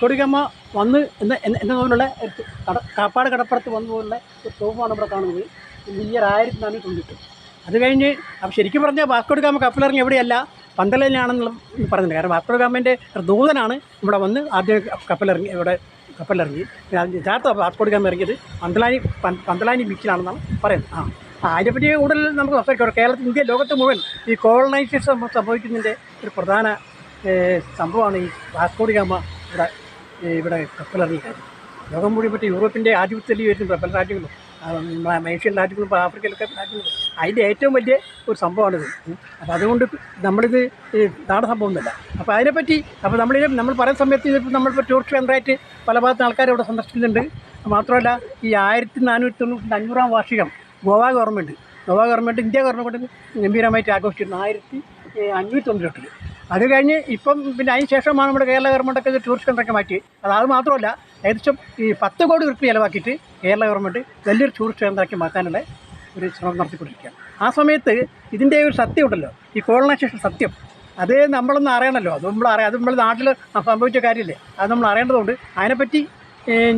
Vasco da Gama വന്ന് എന്ന പോലുള്ള കാപ്പാട് കടപ്പുറത്ത് വന്ന പോലുള്ള ഒരു തോപ്പാണ് ഇവിടെ കാണുന്നത്. ഇയർ 1498. അത് കഴിഞ്ഞ് അപ്പോൾ ശരിക്കും പറഞ്ഞാൽ വാസ്കോഡിഗാമ കപ്പലിറങ്ങി എവിടെയല്ല, പന്തലയിലാണെന്നുള്ള പറഞ്ഞിട്ടുണ്ട്. കാരണം വാസ്കോഡിഗാമൻ്റെ ദൂതനാണ് ഇവിടെ വന്ന് ആദ്യം കപ്പലിറങ്ങി. യഥാർത്ഥ വാസ്കോഡിഗാമ ഇറങ്ങിയത് പന്തലാനി ബീച്ചിലാണെന്നാണ് പറയുന്നത്. അതിനെപ്പറ്റി കൂടുതൽ നമുക്ക് സംസാരിക്കാം. കേരളത്തിൽ, ഇന്ത്യ, ലോകത്ത് മുഴുവൻ ഈ കോളനൈസേഷൻ സംഭവിക്കുന്നതിൻ്റെ ഒരു പ്രധാന സംഭവമാണ് ഈ വാസ്കോഡിഗാമ ഇവിടെ കപ്പലിറങ്ങിയ കാര്യം. ലോകം മുഴുവൻ പറ്റി യൂറോപ്പിൻ്റെ ആധിപത്യത്തിൽ വരുന്ന പല രാജ്യങ്ങളും, ഏഷ്യൻ രാജ്യങ്ങളും ആഫ്രിക്കയിലൊക്കെ രാജ്യങ്ങളും, അതിൻ്റെ ഏറ്റവും വലിയ ഒരു സംഭവമാണിത്. അപ്പോൾ അതുകൊണ്ട് നമ്മളിത് നാട് സംഭവമൊന്നുമല്ല. അപ്പോൾ അതിനെപ്പറ്റി നമ്മൾ പറയുന്ന സമയത്ത് ഇതിപ്പോൾ നമ്മളിപ്പോൾ ടൂറിസ്റ്റ് കേന്ദ്രമായിട്ട് പല ഭാഗത്ത് ആൾക്കാർ ഇവിടെ സന്ദർശിക്കുന്നുണ്ട്. മാത്രമല്ല ഈ 1495 500-ാം വാർഷികം ഗോവ ഗവൺമെൻറ് ഇന്ത്യ ഗവൺമെൻറ് ഗംഭീരമായിട്ട് ആഘോഷിച്ചിരുന്നു 1598. അത് കഴിഞ്ഞ് ഇപ്പം പിന്നെ അതിന് ശേഷമാണ് നമ്മുടെ കേരള ഗവൺമെൻറ്റൊക്കെ ഇത് ടൂറിസ്റ്റ് കേന്ദ്രമൊക്കെ മാറ്റി. അത് മാത്രമല്ല ഏകദേശം ഈ 10 കോടി രൂപ ചിലവാക്കിയിട്ട് കേരള ഗവൺമെൻറ് വലിയൊരു ടൂറിസ്റ്റ് കേന്ദ്രമാക്കി മാറ്റാനുള്ള ഒരു ശ്രമം നടത്തിക്കൊണ്ടിരിക്കുകയാണ്. ആ സമയത്ത് ഇതിൻ്റെ ഒരു സത്യം ഉണ്ടല്ലോ, ഈ കോളനൈസേഷൻ സത്യം, അത് നമ്മളൊന്ന് അറിയണമല്ലോ. അത് നമ്മൾ നാട്ടിൽ സംഭവിച്ച കാര്യമില്ലേ, അത് നമ്മൾ അറിയേണ്ടതുകൊണ്ട് അതിനെപ്പറ്റി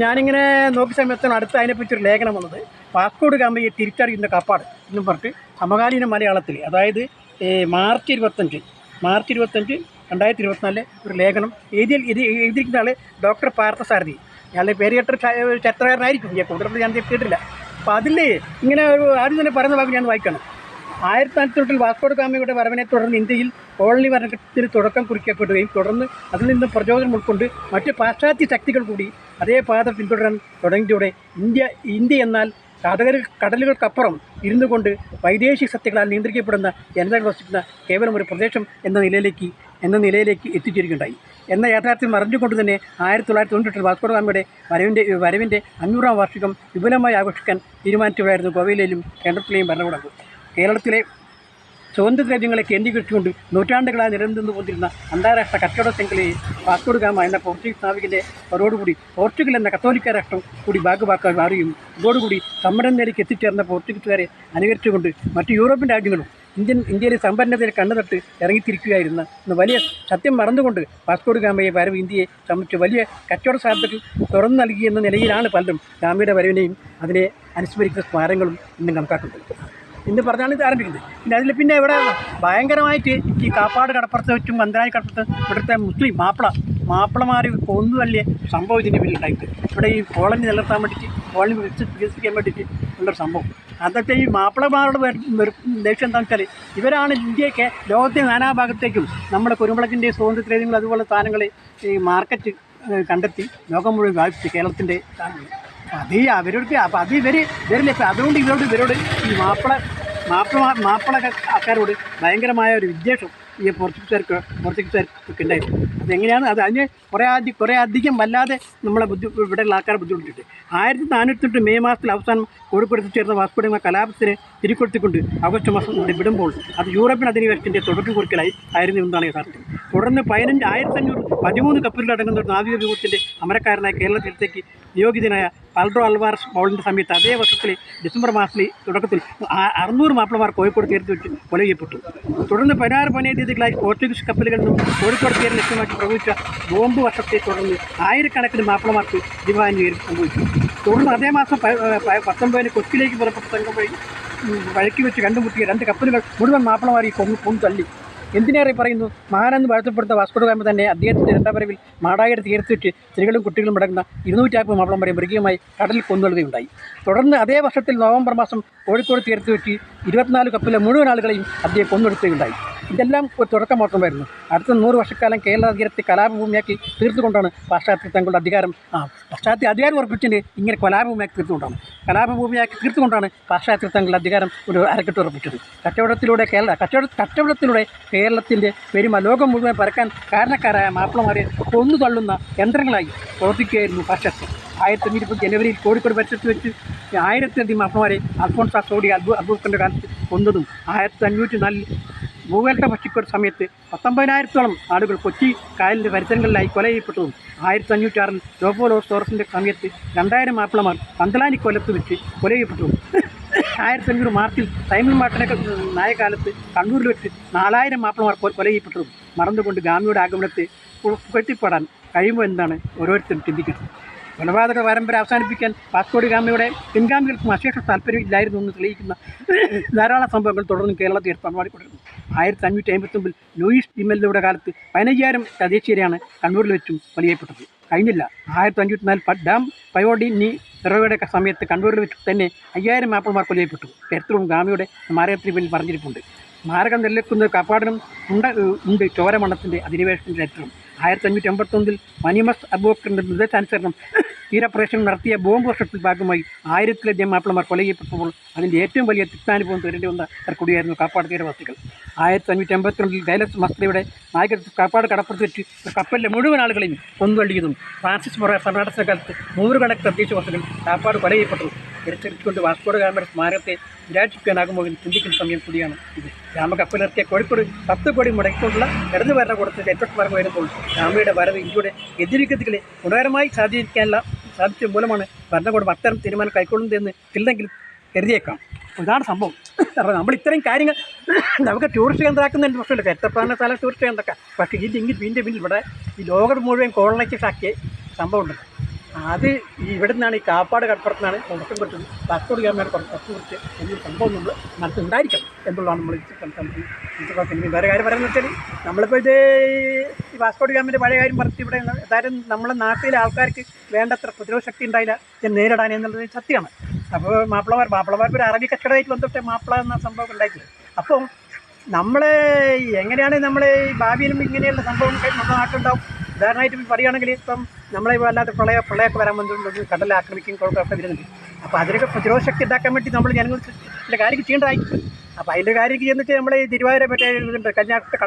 ഞാനിങ്ങനെ നോക്കിയ സമയത്താണ് അടുത്ത് അതിനെപ്പറ്റി ഒരു ലേഖനം വന്നത്. വാസ്കോഡിഗാമയെ തിരിച്ചറിയുന്ന കാപ്പാട് എന്നും പറഞ്ഞിട്ട് സമകാലീന മലയാളത്തിൽ, അതായത് മാർച്ച് 25 2024 ഒരു ലേഖനം എഴുതിയിരിക്കുന്ന ആൾ ഡോക്ടർ പാർത്ഥസാരഥി. അയാളുടെ പേര് കേട്ടൊരു ചരിത്രകാരനായിരിക്കും, കൂടുതൽ ഞാൻ കേട്ടിട്ടില്ല. അപ്പോൾ അതിൽ ഇങ്ങനെ ആദ്യം തന്നെ പറയുന്ന ഭാഗം ഞാൻ വായിക്കണം. 1498 വാസ്കോഡിഗാമയുടെ വരവിനെ തുടർന്ന് ഇന്ത്യയിൽ കോളനി ഭരണത്തിന് തുടക്കം കുറിക്കപ്പെടുകയും തുടർന്ന് അതിൽ നിന്ന് പ്രചോദനം ഉൾക്കൊണ്ട് മറ്റ് പാശ്ചാത്യ ശക്തികൾ കൂടി അതേ പാത പിന്തുടരാൻ തുടങ്ങിയതോടെ ഇന്ത്യ എന്നാൽ കടലുകൾക്കപ്പുറം ഇരുന്നു കൊണ്ട് വൈദേശിക ശക്തികളാൽ നിയന്ത്രിക്കപ്പെടുന്ന ജനതകൾ വസിക്കുന്ന കേവലം ഒരു പ്രദേശം എന്ന നിലയിലേക്ക് എത്തിച്ചേരുകയുണ്ടായി. എന്ന യാഥാർത്ഥ്യം മറിഞ്ഞുകൊണ്ട് തന്നെ 1998 വാസ്കോഡിഗാമയുടെ വരവിൻ്റെ 500-ാം വാർഷികം വിപുലമായി ആഘോഷിക്കാൻ തീരുമാനിച്ചവരായിരുന്നു ഗോവയിലെയും കേരളത്തിലെയും ഭരണകൂടങ്ങൾ. കേരളത്തിലെ സ്വതന്ത്ര രാജ്യങ്ങളെ കേന്ദ്രീകരിച്ചുകൊണ്ട് നൂറ്റാണ്ടുകളായി നിലനിന്നു കൊണ്ടിരുന്ന അന്താരാഷ്ട്ര കച്ചവട ശൃംഖലയെ വാസ്കോഡിഗാമ എന്ന പോർച്ചുഗീസ് നാവികൻ്റെ വരവോടുകൂടി പോർച്ചുഗൽ എന്ന കത്തോലിക്ക രാഷ്ട്രം കൂടി ഭാഗഭാക്കായി മാറുകയും ഇതോടുകൂടി സമ്പന്നതയിലേക്ക് എത്തിച്ചേർന്ന പോർച്ചുഗീസുകാരെ അനുകരിച്ചുകൊണ്ട് മറ്റ് യൂറോപ്യൻ രാജ്യങ്ങളും ഇന്ത്യയിലെ സമ്പന്നതയിൽ കണ്ണുതട്ട് ഇറങ്ങിത്തിരിക്കുകയായിരുന്ന വലിയ സത്യം മറന്നുകൊണ്ട് വാസ്കോഡിഗാമയെ വരവ് ഇന്ത്യയെ സംബന്ധിച്ച് വലിയ കച്ചവട സാധ്യതകൾ തുറന്നു നൽകിയെന്ന നിലയിലാണ് പലരും ഗാമയുടെ വരവിനെയും അതിനെ അനുസ്മരിക്കുന്ന സ്മാരകങ്ങളും ഇന്നും കണക്കാക്കുന്നത് എന്ന് പറഞ്ഞാണ് ഇത് ആരംഭിക്കുന്നത്. പിന്നെ ഇവിടെ ഭയങ്കരമായിട്ട് ഈ കാപ്പാട് കടപ്പുറത്ത് വെച്ചും പന്തലാനി കടപ്പുറത്ത് ഇവിടുത്തെ മുസ്ലിം മാപ്പിളമാർ കൊന്നു വലിയ സംഭവം ഇതിൻ്റെ പിന്നിലുണ്ടായിട്ട് ഇവിടെ ഈ കോളനി നിലനിർത്താൻ വേണ്ടിയിട്ട്, കോളനി വികസിപ്പിക്കാൻ വേണ്ടിയിട്ട് ഉള്ളൊരു സംഭവം. അതൊക്കെ ഈ മാപ്പിളമാരുടെ ലക്ഷ്യം എന്താണെന്ന് വെച്ചാൽ ഇവരാണ് ഇന്ത്യയൊക്കെ ലോകത്തെ നാനാഭാഗത്തേക്കും നമ്മുടെ കുരുമുളകിൻ്റെ സ്വാതന്ത്ര്യങ്ങൾ അതുപോലെ സാധനങ്ങൾ ഈ മാർക്കറ്റ് കണ്ടെത്തി ലോകം മുഴുവൻ വ്യാപിച്ച് കേരളത്തിൻ്റെ സാധനങ്ങൾ. അപ്പോൾ അത് ഇവരില്ല. അതുകൊണ്ട് ഇവരോട് ഈ മാപ്പിള ആൾക്കാരോട് ഭയങ്കരമായ ഒരു വിദ്വേഷം ഈ പോർച്ചുഗീസുകാർക്ക് ഉണ്ടായിരുന്നു. അതെങ്ങനെയാണ് അതിന് കുറേ അധികം വല്ലാതെ നമ്മളെ ഇവിടെയുള്ള ആൾക്കാരെ ബുദ്ധിമുട്ടിട്ട് 1498 മെയ് മാസത്തിൽ അവസാനം കോഴിക്കോട് ചേർന്ന വാസ്കോഡിഗാമ കലാപത്തിന് തിരികൊടുത്തിക്കൊണ്ട് ആഗസ്റ്റ് മാസം വിടുമ്പോൾ അത് യൂറോപ്യൻ അധിനിവേശത്തിൻ്റെ തുടക്കം കുറിക്കലായി ആയിരുന്നു എന്നാണ് യഥാർത്ഥം. തുടർന്ന് 1513 കപ്പലുകൾ അടങ്ങുന്ന ഒരു നാവിക വ്യൂഹത്തിൻ്റെ അമരക്കാരനായ കേരളത്തിലേക്ക് നിയോഗിതനായ പാൽഡ്രോ അൽവാരസ് പൗളിൻ്റെ സമയത്ത് അതേ വർഷത്തിലെ ഡിസംബർ മാസത്തിലെ തുടക്കത്തിൽ 600 മാപ്പിളമാർ കോഴിക്കോട് തീരത്ത് വെച്ച് കൊല ചെയ്യപ്പെട്ടു. തുടർന്ന് 16-17 തീയതികളായി പോർച്ചുഗീസ് കപ്പലുകളിൽ നിന്നും കോഴിക്കോട് തീരം ലക്ഷ്യമാക്കി പ്രവഹിച്ച ബോംബ് വർഷത്തെ തുടർന്ന് ആയിരക്കണക്കിന് മാപ്പിളമാർക്ക് ജീവഹാനി സംഭവിച്ചു. തുടർന്ന് അതേ മാസം 19 കൊച്ചിയിലേക്ക് പുറപ്പെട്ട സംഘം വഴിക്ക് വെച്ച് കണ്ടുമുട്ടിയ 2 കപ്പലുകൾ മുഴുവൻ മാപ്പിളമാരി കൊന്നു തള്ളി. എന്തിനേറെ പറയുന്നു, മഹാനെന്ന് വാഴ്ത്തപ്പെടുത്ത വാസ്കോഡിഗാമ തന്നെ അദ്ദേഹത്തിൻ്റെ 2ാം വരവിൽ മാടായിയുടെ തീരത്ത് വെച്ച് സ്ത്രീകളും കുട്ടികളും അടങ്ങുന്ന 250 മാപ്പിളം വരെ മൃഗീയമായി കടലിൽ കൊന്നുകൊള്ളുകയുണ്ടായി. തുടർന്ന് അതേ വർഷത്തിൽ നവംബർ മാസം കോഴിക്കോട് തീരത്ത് വെച്ച് 24 കപ്പലിലെ മുഴുവൻ ആളുകളെയും അദ്ദേഹം കൊന്നെടുക്കുകയുണ്ടായി. ഇതെല്ലാം ഒരു തുടക്കം മാത്രമായിരുന്നു. അടുത്ത 100 വർഷക്കാലം കേരള തീരത്തെ കലാപഭൂമിയാക്കി തീർത്തുകൊണ്ടാണ് പാശ്ചാത്യ തങ്ങളുടെ അധികാരം ഉറപ്പിച്ചതിന് ഇങ്ങനെ കലാപഭൂമിയാക്കി തീർത്തുകൊണ്ടാണ് പാശ്ചാത്യ തങ്ങളുടെ അധികാരം ഒരു അരക്കെട്ട് ഉറപ്പിച്ചത്. കച്ചവടത്തിലൂടെ കേരളത്തിൻ്റെ പെരുമ ലോകം മുഴുവൻ പരക്കാൻ കാരണക്കാരായ മാപ്പിളമാരെ കൊന്നു തള്ളുന്ന യന്ത്രങ്ങളായി പ്രവർത്തിക്കുകയായിരുന്നു പാശ്ചാത്യം. 1920 ജനുവരിയിൽ കോഴിക്കോട് പരിസരത്ത് വെച്ച് 1000-ലധികം മാപ്പിളമാരെ അൽഫോൺസ സോഡി അൽബുക്കറിൻ്റെ കാലത്ത് കൊന്നതും 1504 ഭൂവേൽട്ട ഭക്ഷിക്കുന്ന സമയത്ത് 19,000-ഓളം ആളുകൾ കൊച്ചി കായലിൻ്റെ പരിസരങ്ങളിലായി കൊല ചെയ്യപ്പെട്ടതും 1506 ലോപോലോസ് തോറസിൻ്റെ സമയത്ത് 2000 മാപ്പിളമാർ പന്തലാനി കൊല്ലത്ത് വെച്ച് കൊല ചെയ്യപ്പെട്ടതും 1500 മാർച്ചിൽ സൈമൺ മാർട്ടിൻ്റെ നായകാലത്ത് കണ്ണൂരിൽ വെച്ച് 4000 മാപ്പിളമാർ കൊല ചെയ്യപ്പെട്ടതും മറന്നുകൊണ്ട് ഗാന്ധിയുടെ ആഗമനത്തെ പുകഴ്ത്തിപ്പാടാൻ കഴിയുമ്പോൾ എന്താണ് ഓരോരുത്തരും ചിന്തിക്കുന്നത്. കൊലപാതക പരമ്പര അവസാനിപ്പിക്കാൻ വാസ്കോ ഡി ഗാമയുടെ പിൻഗാമികൾക്കും അശേഷ താല്പര്യം ഇല്ലായിരുന്നു എന്ന് തെളിയിക്കുന്ന ധാരാളം സംഭവങ്ങൾ തുടർന്ന് കേരളത്തിൽ പണമാടിക്കൊണ്ടിരുന്നു. 1559 ലൂയിസ് ഡിമെല്ലയുടെ കാലത്ത് 15,000 തദ്ദേശീയരെയാണ് കണ്ണൂരിൽ വെച്ചും കൊലയപ്പെട്ടത്. കഴിഞ്ഞില്ല. 1504 ഡാം പയോഡിനി സെറോയുടെ സമയത്ത് കണ്ണൂരിൽ വെച്ച് തന്നെ 5000 മാപ്പിളമാർ കൊലയപ്പെട്ടു. ചരിത്രവും ഗാമിയുടെ സ്മാരകത്തിന് പിന്നിൽ പറഞ്ഞിരിപ്പുണ്ട്. സ്മാരകം നിലനിൽക്കുന്ന കാപ്പാടിനും ഉണ്ട് ചോരമണ്ണത്തിൻ്റെ അധിനിവേശത്തിൻ്റെ ചരിത്രം. 1551 മനിമസ് അബൂബക്കറിൻ്റെ നിർദ്ദേശാനുസരണം തീരപ്രദേശം നടത്തിയ ബോംബ് വർഷത്തിൽ ഭാഗമായി 1000-ലധികം മാപ്പിളമാർ കൊല ചെയ്യപ്പെട്ടപ്പോൾ അതിൻ്റെ ഏറ്റവും വലിയ തിക്താനുഭവം തരേണ്ടി വന്ന കൂടിയായിരുന്നു കാപ്പാട് തീരവാസികൾ. 1552 ഗൈലസ് മസ്ത്രയുടെ നായകത്വത്തിൽ കാപ്പാട് കടപ്പുറത്ത് വെച്ച് കപ്പലിലെ മുഴുവൻ ആളുകളെയും കൊന്നുതള്ളിയതും ഫ്രാൻസിസ് മൊറ ഭരണഘടന കാലത്ത് 100 തദ്ദേശവാസികൾ കാപ്പാട് കൊല ചെയ്യപ്പെട്ടു. തിരിച്ചടിച്ചുകൊണ്ട് വാസ്കോ ഡ ഗാമയുടെ സ്മാരകത്തെ വിരാജിപ്പിക്കാനാകുമ്പോൾ ചിന്തിക്കുന്ന സമയം കൂടിയാണ് ഇത്. രാമകപ്പലിറക്കിയ കോഴിക്കോട് 10 കോടി മുടക്കിക്കൊണ്ടുള്ള ഇടതു ഭരണകൂടത്തെ ചരിത്രസ്മാരകം വരുമ്പോൾ ഗാമയുടെ വരവ് ഇന്ത്യയുടെ ഗതിവിഗതികളെ ഗുണകരമായി സാധിച്ച മൂലമാണ് ഭരണകൂടം അത്തരം തീരുമാനം കൈക്കൊള്ളുന്നതെന്ന് ചിലതെങ്കിലും കരുതിയേക്കാം. ഇതാണ് സംഭവം. അപ്പോൾ നമ്മൾ ഇത്രയും കാര്യങ്ങൾ നമുക്ക് ടൂറിസ്റ്റ് കേന്ദ്രമാക്കുന്നതിന് പ്രശ്നമില്ല. ചരിത്രപ്രധാന സ്ഥലം ടൂറിസ്റ്റ് കേന്ദ്രമാക്കാം. പക്ഷേ ഇതിൻ്റെ പിന്നിൽ ഇവിടെ ഈ ലോകം മുഴുവൻ കോളനൈസേഷൻ ആക്കിയ സംഭവം ഉണ്ട്. അത് ഇവിടെ നിന്നാണ് ഈ കാപ്പാട് കടപ്പുറത്താണ് തുടക്കം കൊടുത്തത്. വാസ്കോ ഡി ഗാമയുടെ കുറച്ച് കുറിച്ച് എന്നൊരു സംഭവം നമ്മൾ മനസ്സിലുണ്ടായിരിക്കണം എന്നുള്ളതാണ് നമ്മൾ പിന്നെ വേറെ കാര്യം പറയുന്നത് വെച്ചാൽ നമ്മളിപ്പോൾ ഈ വാസ്കോ ഡി ഗാമയുടെ പഴയ കാര്യം പറഞ്ഞിട്ട് ഇവിടെ ഏതായാലും നമ്മളെ നാട്ടിലെ ആൾക്കാർക്ക് വേണ്ടത്ര പ്രതിരോധ ശക്തി ഉണ്ടായില്ല ഇതിനെ നേരിടാൻ എന്നുള്ളത് സത്യമാണ്. അപ്പോൾ മാപ്പിളമാർക്ക് ഒരു അറബി കച്ചവടമായിട്ട് ബന്ധപ്പെട്ട മാപ്പിള എന്ന സംഭവം ഉണ്ടായിട്ടില്ല. അപ്പോൾ നമ്മൾ എങ്ങനെയാണ് നമ്മൾ ഈ ഭാവിയിലും ഇങ്ങനെയുള്ള സംഭവം നമ്മുടെ നാട്ടിലുണ്ടാവും. ഉദാഹരണമായിട്ട് പറയുകയാണെങ്കിൽ ഇപ്പം നമ്മളെ വല്ലാത്ത പ്രളയമൊക്കെ വരാൻ വന്നിട്ടുണ്ട്, കടൽ ആക്രമിക്കും കുഴപ്പമൊക്കെ വരുന്നുണ്ട്. അപ്പോൾ അതിനൊക്കെ പ്രതിരോധ ശക്തി ഉണ്ടാക്കാൻ വേണ്ടി നമ്മൾ ജനങ്ങൾ ചില കാര്യം ചെയ്യേണ്ടതായിരിക്കും. അപ്പോൾ അതിൻ്റെ കാര്യം ചെയ്യുന്നത് നമ്മൾ ഈ തിരുവാതിര മറ്റേ ഇതുണ്ട് കന്യാകുമാരി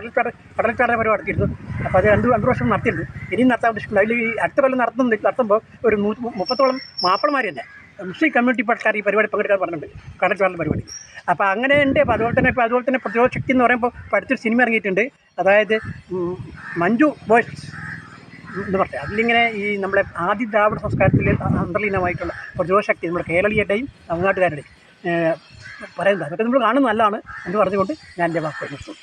കടൽച്ചാടന പരിപാടി നടത്തിയിരുന്നു. അപ്പോൾ അത് രണ്ട് വർഷം നടത്തിയിട്ടുണ്ട്. ഇനിയും നടത്താൻ ഉദ്ദേശിക്കുന്നത്. അതിൽ ഈ അടുത്ത കൊല്ലം നടത്തുമ്പോൾ ഒരു 30ഓളം മാപ്പിളമാർ തന്നെ മുസ്ലിം കമ്മ്യൂണിറ്റി പാർട്ടിക്കാർ ഈ പരിപാടി പങ്കെടുക്കാൻ പറഞ്ഞിട്ടുണ്ട്, കടൽച്ചാടന പരിപാടി. അപ്പോൾ അങ്ങനെ ഉണ്ട്. അപ്പോൾ അതുപോലെ തന്നെ പ്രതിരോധ ശക്തി എന്ന് പറയുമ്പോൾ ഇപ്പോൾ അടുത്തൊരു സിനിമ ഇറങ്ങിയിട്ടുണ്ട്. അതായത് മഞ്ജു ബോയ്സ് എന്ന് പറഞ്ഞാൽ അതിലിങ്ങനെ ഈ നമ്മുടെ ആദ്യ ദ്രാവിഡ സംസ്കാരത്തിൽ അന്തർലീനമായിട്ടുള്ള പ്രതിരോധ ശക്തി നമ്മുടെ കേരളീയരുടെയും തമിഴ്നാട്ടുകാരുടെയും പറയുന്നത്. അതൊക്കെ നമ്മൾ കാണുന്നത് നല്ലതാണ് എന്ന് പറഞ്ഞുകൊണ്ട് ഞാൻ എൻ്റെ വാക്കുകൾ നിർത്തുന്നു.